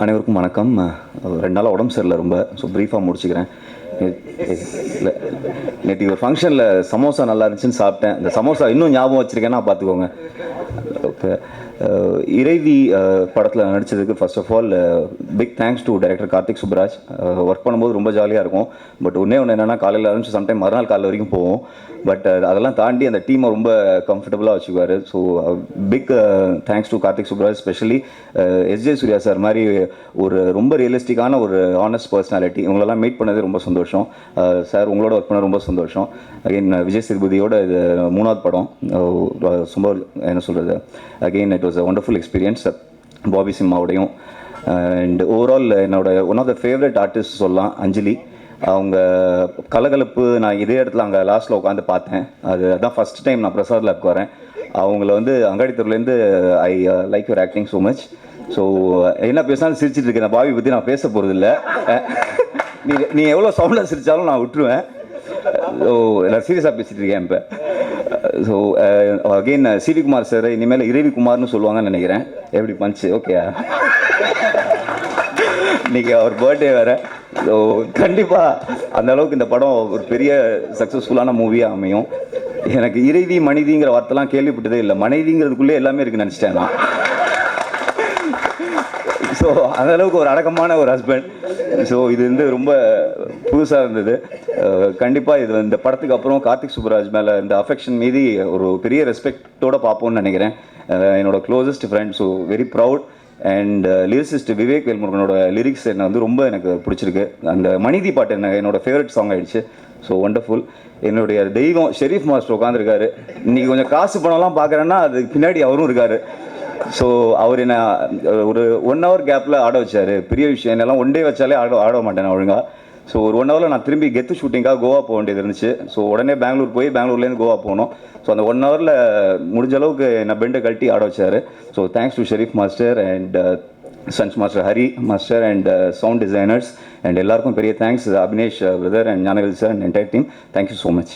அனைவருக்கும் வணக்கம். 2 நாளாக உடம்பு சரியில்லை ரொம்ப. ஸோ ப்ரீஃபாக முடிச்சுக்கிறேன். இல்லை, நேற்று ஒரு ஃபங்க்ஷனில் சமோசா நல்லா இருந்துச்சுன்னு சாப்பிட்டேன். இந்த சமோசா இன்னும் ஞாபகம் வச்சுருக்கேன்னா பார்த்துக்கோங்க. ஓகே, இறைவி படத்தில் நடித்ததுக்கு first of all big thanks to director Karthik Subbaraj. Work பண்ணும்போது ரொம்ப ஜாலியாக இருக்கும். பட் ஒன்று என்னென்னா, காலையில் ஆரம்பிச்சு சம்டைம் மறுநாள் காலையில் வரைக்கும் போவோம். பட் அதெல்லாம் தாண்டி அந்த டீமை ரொம்ப கம்ஃபர்டபுளாக வச்சுக்குவார். So big thanks to Karthik Subbaraj. Specially SJ Suryah sir மாதிரி ஒரு ரொம்ப ரியலிஸ்டிக்கான ஒரு ஆனஸ்ட் பர்சனாலிட்டி. இவங்களெல்லாம் மீட் பண்ணது ரொம்ப சந்தோஷம். சார் உங்களோட ஒர்க் பண்ண ரொம்ப சந்தோஷம். அகெயின் விஜய் சேதுபதியோட இது 3வது படம். ரொம்ப என்ன சொல்கிறது, again it was a wonderful experience. Bobby சிம்மாவோடையும் அண்ட் ஓவரால் என்னோட one of the favourite artist சொல்லலாம், அஞ்சலி. அவங்க கலகலப்பு நான் இதே இடத்துல அங்கே லாஸ்ட்டில் உட்காந்து பார்த்தேன். அதுதான் ஃபஸ்ட் டைம் நான் பிரசாத் லேப்க்கு வரேன். அவங்கள வந்து அங்காடித்தூர்லேருந்து I like your acting so much. So என்ன பேசினாலும் சிரிச்சிட்டு இருக்கேன். பாபி பற்றி நான் பேச போகிறது இல்லை. நீ எவ்வளோ சவுண்டாக சிரித்தாலும் நான் விட்டுருவேன். ஸோ நான் சீரியஸாக பேசிகிட்டு இருக்கேன் இப்போ. So again C V Kumar sir, இனிமேல் இறைவி குமார்னு சொல்லுவாங்கன்னு நினைக்கிறேன். எப்படி பஞ்சு ஓகே. இன்றைக்கி அவர் பர்த்டே வேறு. ஸோ கண்டிப்பாக அந்த அளவுக்கு இந்த படம் ஒரு பெரிய சக்ஸஸ்ஃபுல்லான மூவியாக அமையும். எனக்கு இறைவி மனிதிங்கிற வார்த்தைலாம் கேள்விப்பட்டதே இல்லை. மனைவிங்கிறதுக்குள்ளே எல்லாமே இருக்குன்னு நினச்சிட்டேன் நான். ஸோ அந்தளவுக்கு ஒரு அடக்கமான ஒரு ஹஸ்பண்ட். ஸோ இது வந்து ரொம்ப புதுசாக இருந்தது. கண்டிப்பாக இது இந்த படத்துக்கு அப்புறம் கார்த்திக் சுப்ராஜ் மேலே இந்த அஃபெக்ஷன் மீதி ஒரு பெரிய ரெஸ்பெக்டோடு பார்ப்போம்னு நினைக்கிறேன். என்னோட closest friend. So very proud. And lyricist Vivek வேல்முருகனோட லிரிக்ஸ் என்னை வந்து ரொம்ப எனக்கு பிடிச்சிருக்கு. அந்த மனிதி பாட்டு என்னோட ஃபேவரட் சாங் ஆகிடுச்சு. So wonderful. என்னுடைய தெய்வம் ஷெரீஃப் மாஸ்டர் உட்காந்துருக்காரு. இன்றைக்கி கொஞ்சம் காசு பணம்லாம் பார்க்குறேன்னா அதுக்கு பின்னாடி அவரும் இருக்கார். ஸோ அவர் என்ன ஒரு 1 hour கேப்பில் ஆட வச்சார். பெரிய விஷயம். என்னெல்லாம் 1 day வச்சாலே ஆட மாட்டேன் ஒழுங்காக. ஸோ ஒரு 1 hourல நான் திரும்பி கெத்து ஷூட்டிங்காக கோவா போக வேண்டியது இருந்துச்சு. ஸோ உடனே பெங்களூர் போய் பெங்களூர்லேருந்து கோவா போனோம். ஸோ அந்த 1 hourல முடிஞ்ச அளவுக்கு நான் பெண்டை கழட்டி ஆட வச்சார். So thanks to Sherif master and sons master Hari master and sound designers and எல்லாருக்கும் பெரிய thanks. Abinesh brother and Gnanavel sir and entire team. Thank you so much.